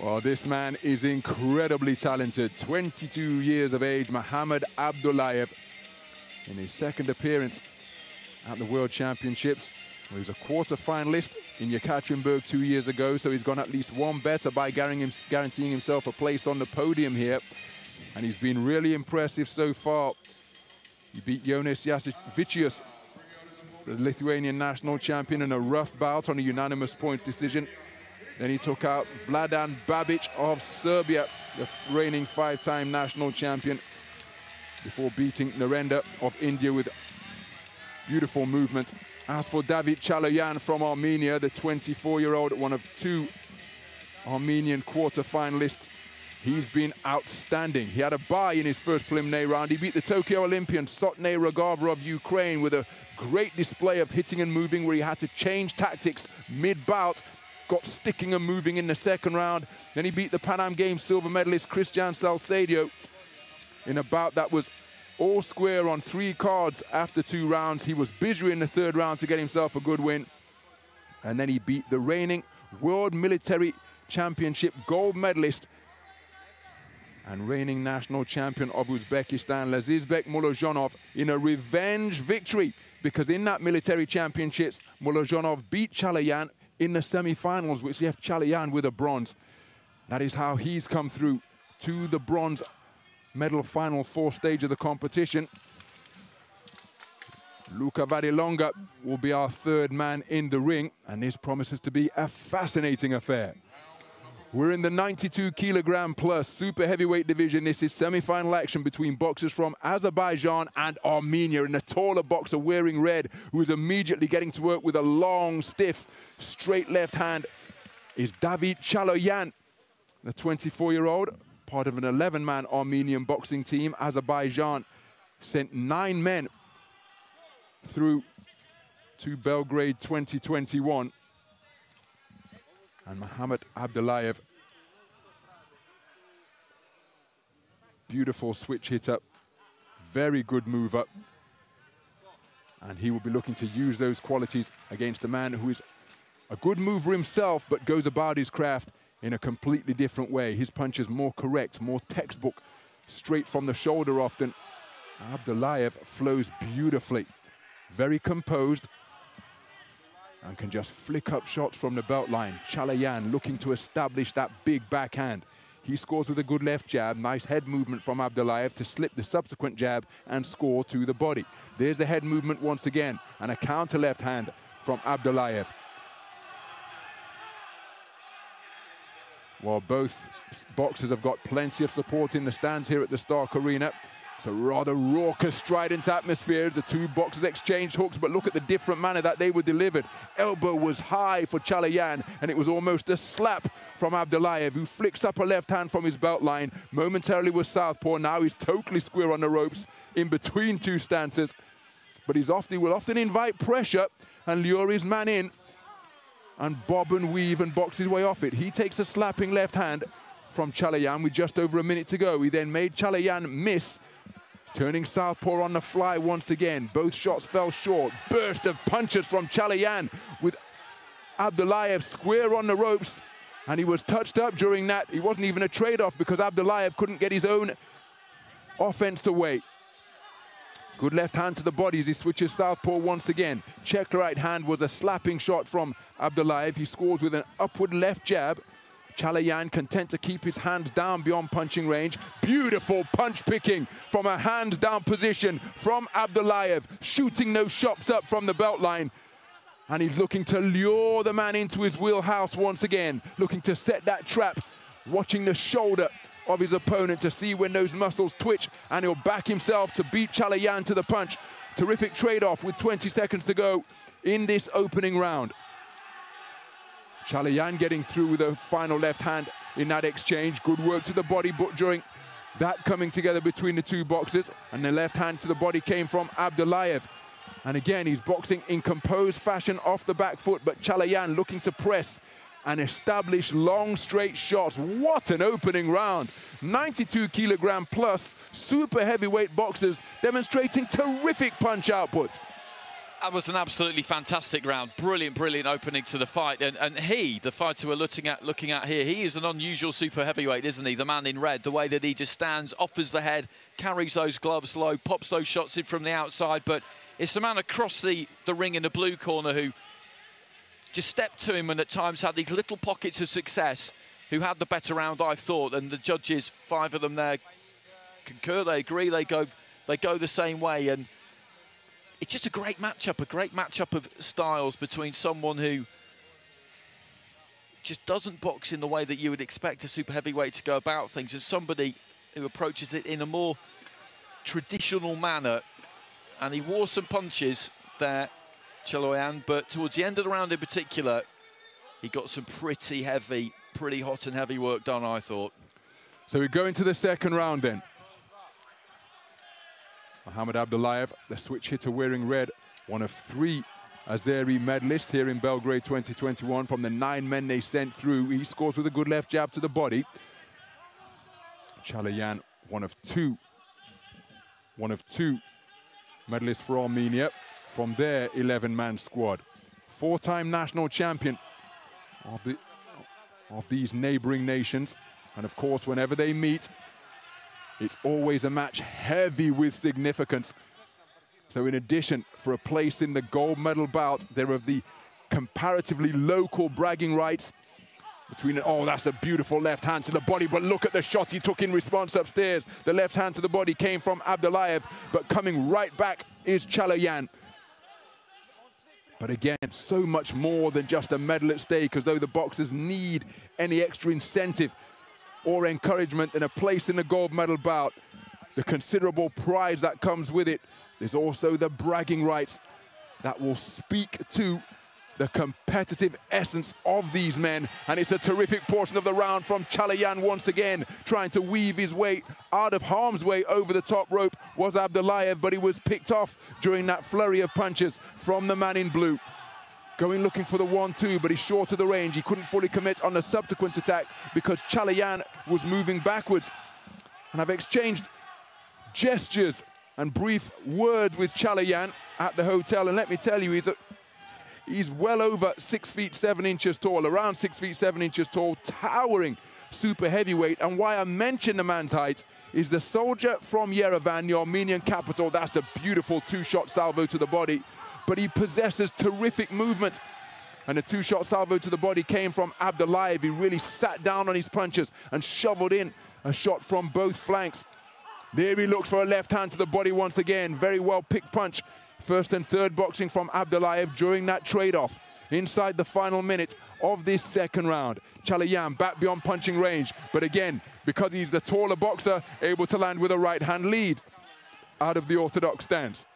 Well, this man is incredibly talented. 22 years of age, Mahammad ABDULLAYEV, in his second appearance at the World Championships. Well, he was a quarter-finalist in Yekaterinburg 2 years ago, so he's gone at least one better by guaranteeing himself a place on the podium here. And he's been really impressive so far. He beat Jonas Jasikevičius, the Lithuanian national champion, in a rough bout on a unanimous point decision. Then he took out Vladan Babic of Serbia, the reigning five-time national champion, before beating Narendra of India with beautiful movement. As for DAVIT Chaloyan from Armenia, the 24-year-old, one of two Armenian quarter-finalists, he's been outstanding. He had a bye in his first preliminary round. He beat the Tokyo Olympian Sotney Rogava of Ukraine with a great display of hitting and moving, where he had to change tactics mid-bout, got sticking and moving in the second round. Then he beat the Pan Am Games silver medalist Cristian Salcedo in a bout that was all square on 3 cards after 2 rounds. He was busy in the third round to get himself a good win. And then he beat the reigning World Military Championship gold medalist and reigning national champion of Uzbekistan, Lazizbek Mulojanov, in a revenge victory, because in that military championships, Mulojanov beat Chaloyan in the semi-finals, which left Chaloyan with a bronze. That is how he's come through to the bronze medal final 4th stage of the competition. Luca Varilonga will be our 3rd man in the ring, and this promises to be a fascinating affair. We're in the 92 kilogram plus super heavyweight division. This is semi-final action between boxers from Azerbaijan and Armenia, and the taller boxer wearing red, who is immediately getting to work with a long, stiff, straight left hand, is DAVIT Chaloyan, the 24-year-old, part of an 11-man Armenian boxing team. Azerbaijan sent 9 men through to Belgrade 2021. And Mahammad ABDULLAYEV, beautiful switch hitter, very good mover. And he will be looking to use those qualities against a man who is a good mover himself, but goes about his craft in a completely different way. His punch is more correct, more textbook, straight from the shoulder often. ABDULLAYEV flows beautifully, very composed, and can just flick up shots from the belt line. Chaloyan looking to establish that big backhand. He scores with a good left jab. Nice head movement from ABDULLAYEV to slip the subsequent jab and score to the body. There's the head movement once again, and a counter left hand from ABDULLAYEV. While both boxers have got plenty of support in the stands here at the Stark Arena. It's a rather raucous, strident atmosphere. The two boxers exchanged hooks, but look at the different manner that they were delivered. Elbow was high for Chaloyan, and it was almost a slap from ABDULLAYEV, who flicks up a left hand from his belt line. Momentarily was southpaw, now he's totally square on the ropes in between 2 stances. But he will often invite pressure and lure his man in and bob and weave and box his way off it. He takes a slapping left hand from Chaloyan with just over a minute to go. He then made Chaloyan miss, turning southpaw on the fly once again. Both shots fell short. Burst of punches from Chaloyan with ABDULLAYEV square on the ropes, and he was touched up during that. He wasn't even a trade-off because ABDULLAYEV couldn't get his own offense away. Good left hand to the body as he switches southpaw once again. Checked right hand was a slapping shot from ABDULLAYEV. He scores with an upward left jab. Chaloyan content to keep his hands down beyond punching range. Beautiful punch picking from a hands down position from ABDULLAYEV, shooting those shots up from the belt line. And he's looking to lure the man into his wheelhouse once again, looking to set that trap, watching the shoulder of his opponent to see when those muscles twitch, and he'll back himself to beat Chaloyan to the punch. Terrific trade-off with 20 seconds to go in this opening round. Chaloyan getting through with a final left hand in that exchange. Good work to the body, but during that coming together between the two boxers, and the left hand to the body came from ABDULLAYEV. And again, he's boxing in composed fashion off the back foot, but Chaloyan looking to press and establish long, straight shots. What an opening round. 92 kilogram plus super heavyweight boxers demonstrating terrific punch output. That was an absolutely fantastic round. Brilliant, brilliant opening to the fight. And he, the fighter we're looking at here, he is an unusual super heavyweight, isn't he? The man in red, the way that he just stands, offers the head, carries those gloves low, pops those shots in from the outside. But it's the man across the ring in the blue corner who just stepped to him and at times had these little pockets of success, who had the better round, I thought. And the judges, 5 of them there, concur, they agree, they go the same way. And it's just a great matchup of styles between someone who just doesn't box in the way that you would expect a super heavyweight to go about things, and somebody who approaches it in a more traditional manner. And he wore some punches there, Chaloyan, but towards the end of the round in particular, he got some pretty heavy, pretty hot and heavy work done, I thought. So we go into the second round then. Mahammad Abdullayev, the switch hitter wearing red, one of 3 AZE medalists here in Belgrade 2021 from the 9 men they sent through. He scores with a good left jab to the body. Chaloyan, one of two medalists for Armenia from their 11-man squad. 4-time national champion of these neighboring nations. And of course, whenever they meet, it's always a match heavy with significance. So in addition, for a place in the gold medal bout, there are the comparatively local bragging rights between, oh, that's a beautiful left hand to the body, but look at the shot he took in response upstairs. The left hand to the body came from Abdullayev, but coming right back is Chaloyan. But again, so much more than just a medal at stake, as though the boxers need any extra incentive or encouragement in a place in the gold medal bout. The considerable prize that comes with it. There's also the bragging rights that will speak to the competitive essence of these men. And it's a terrific portion of the round from Chaloyan once again, trying to weave his way out of harm's way over the top rope was Abdullayev, but he was picked off during that flurry of punches from the man in blue. Going looking for the 1-2, but he's short of the range. He couldn't fully commit on the subsequent attack because Chaloyan was moving backwards. And I've exchanged gestures and brief words with Chaloyan at the hotel, and let me tell you, he's well over 6 feet 7 inches tall, around 6 feet 7 inches tall, towering super heavyweight. And why I mention the man's height is the soldier from Yerevan, the Armenian capital. That's a beautiful 2-shot salvo to the body, but he possesses terrific movement. And the 2-shot salvo to the body came from Abdullayev. He really sat down on his punches and shoveled in a shot from both flanks. There he looks for a left hand to the body once again. Very well picked punch. First and third boxing from Abdullayev during that trade-off inside the final minute of this second round. Chaloyan back beyond punching range, but again, because he's the taller boxer, able to land with a right-hand lead out of the orthodox stance.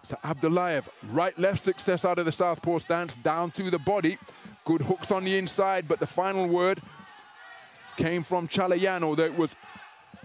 So Abdullayev, right-left success out of the southpaw stance, down to the body. Good hooks on the inside, but the final word came from Chaloyan, although it was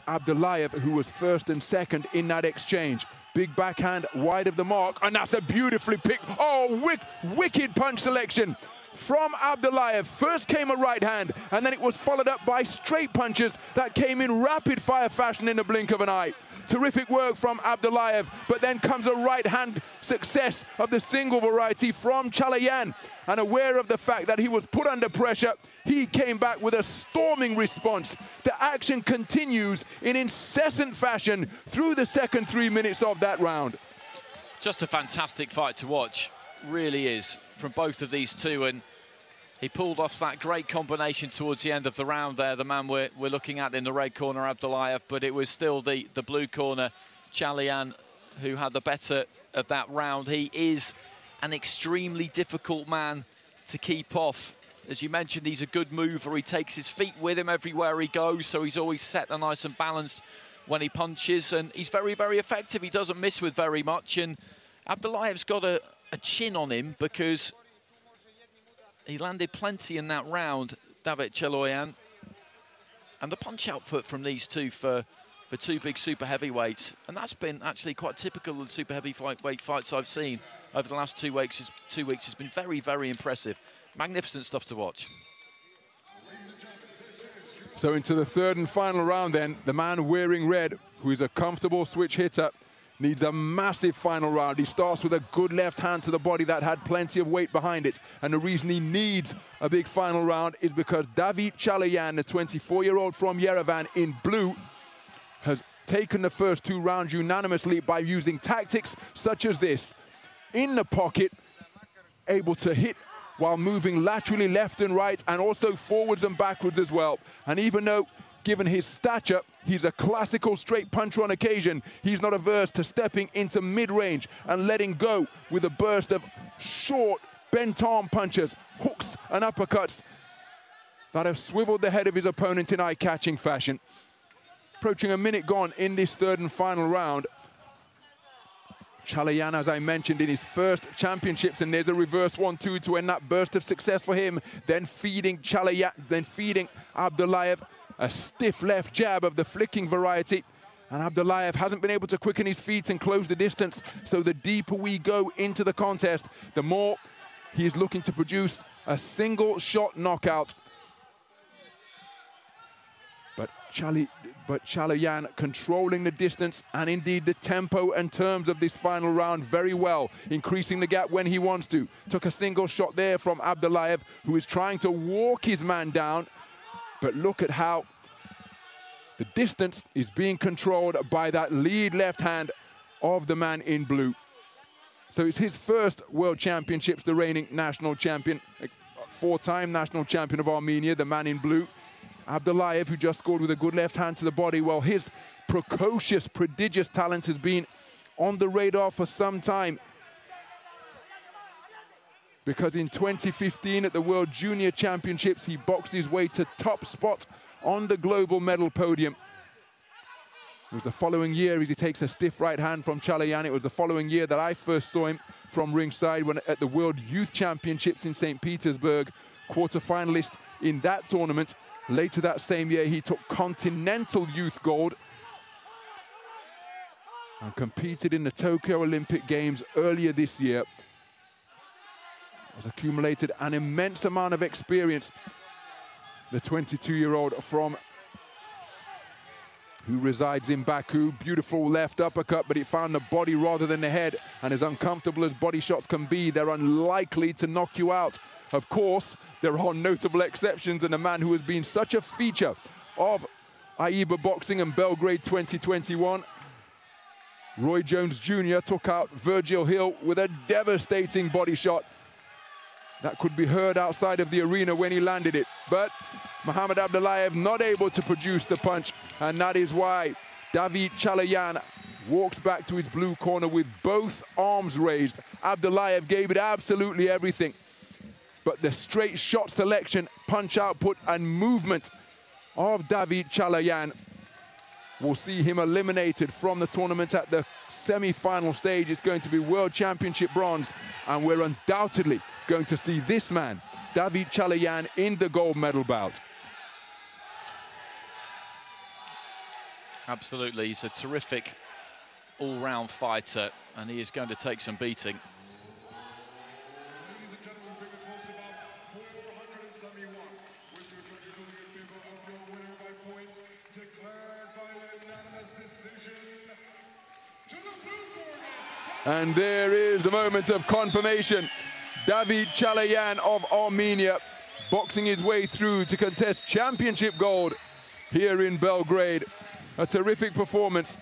Abdullayev who was first and second in that exchange. Big backhand wide of the mark, and that's a beautifully picked, oh, wicked punch selection from Abdullayev. First came a right hand, and then it was followed up by straight punches that came in rapid fire fashion in the blink of an eye. Terrific work from Abdullayev, but then comes a right hand success of the single variety from Chaloyan. And aware of the fact that he was put under pressure, he came back with a storming response. The action continues in incessant fashion through the second 3 minutes of that round. Just a fantastic fight to watch, really is, from both of these two. And he pulled off that great combination towards the end of the round there, the man we're looking at in the red corner, Abdullayev, but it was still the blue corner, Chaloyan, who had the better of that round. He is an extremely difficult man to keep off. As you mentioned, he's a good mover. He takes his feet with him everywhere he goes, so he's always set and nice and balanced when he punches, and he's very, very effective. He doesn't miss with very much, and Abdullayev's got a chin on him because he landed plenty in that round, DAVIT Chaloyan. And the punch output from these two for two big super heavyweights, and that's been actually quite typical of the super heavyweight fights I've seen over the last 2 weeks. Has been very, very impressive. Magnificent stuff to watch. So into the third and final round then, the man wearing red, who is a comfortable switch hitter, needs a massive final round. He starts with a good left hand to the body that had plenty of weight behind it. And the reason he needs a big final round is because DAVIT Chaloyan, the 24-year-old from Yerevan in blue, has taken the first 2 rounds unanimously by using tactics such as this. In the pocket, able to hit while moving laterally left and right, and also forwards and backwards as well. And even though, given his stature, he's a classical straight puncher on occasion, he's not averse to stepping into mid-range and letting go with a burst of short, bent arm punches, hooks and uppercuts that have swiveled the head of his opponent in eye-catching fashion. Approaching a minute gone in this 3rd and final round. Chaloyan, as I mentioned, in his first championships, and there's a reverse 1-2 to end that burst of success for him. Then feeding Chaloyan, then feeding ABDULLAYEV a stiff left jab of the flicking variety. And ABDULLAYEV hasn't been able to quicken his feet and close the distance. So the deeper we go into the contest, the more he is looking to produce a single shot knockout. But Chaloyan controlling the distance and indeed the tempo and terms of this final round very well, increasing the gap when he wants to. Took a single shot there from ABDULLAYEV, who is trying to walk his man down. But look at how the distance is being controlled by that lead left hand of the man in blue. So it's his first World Championships, the reigning national champion, 4-time national champion of Armenia, the man in blue. ABDULLAYEV, who just scored with a good left hand to the body. Well, his precocious, prodigious talent has been on the radar for some time, because in 2015 at the World Junior Championships, he boxed his way to top spot on the global medal podium. It was the following year as he takes a stiff right hand from Chaloyan. It was the following year that I first saw him from ringside when at the World Youth Championships in St. Petersburg, quarter-finalist in that tournament. Later that same year, he took Continental Youth Gold and competed in the Tokyo Olympic Games earlier this year. Has accumulated an immense amount of experience. The 22-year-old who resides in Baku. Beautiful left uppercut, but it found the body rather than the head. And as uncomfortable as body shots can be, they're unlikely to knock you out. Of course, there are notable exceptions, and a man who has been such a feature of AIBA boxing and Belgrade 2021, Roy Jones Jr. took out Virgil Hill with a devastating body shot that could be heard outside of the arena when he landed it. But Mahammad ABDULLAYEV not able to produce the punch, and that is why DAVIT Chaloyan walks back to his blue corner with both arms raised. ABDULLAYEV gave it absolutely everything. But the straight shot selection, punch output and movement of DAVIT Chaloyan will see him eliminated from the tournament at the semi-final stage. It's going to be World Championship bronze, and we're undoubtedly going to see this man, DAVIT Chaloyan, in the gold medal bout. Absolutely, he's a terrific all-round fighter, and he is going to take some beating. And there is the moment of confirmation. DAVIT Chaloyan of Armenia boxing his way through to contest championship gold here in Belgrade. A terrific performance,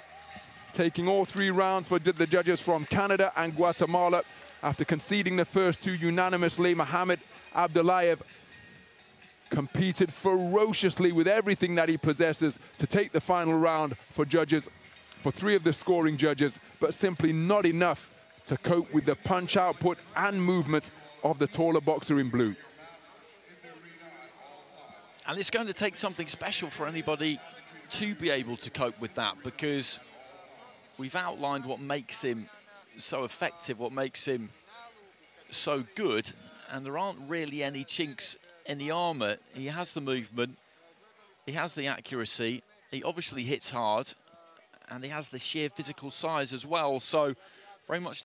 taking all 3 rounds for the judges from Canada and Guatemala. After conceding the first 2 unanimously, Mahammad ABDULLAYEV competed ferociously with everything that he possesses to take the final round for judges, for 3 of the scoring judges, but simply not enough to cope with the punch output and movement of the taller boxer in blue. And it's going to take something special for anybody to be able to cope with that, because we've outlined what makes him so effective, what makes him so good, and there aren't really any chinks in the armor. He has the movement, he has the accuracy, he obviously hits hard, and he has the sheer physical size as well. So very much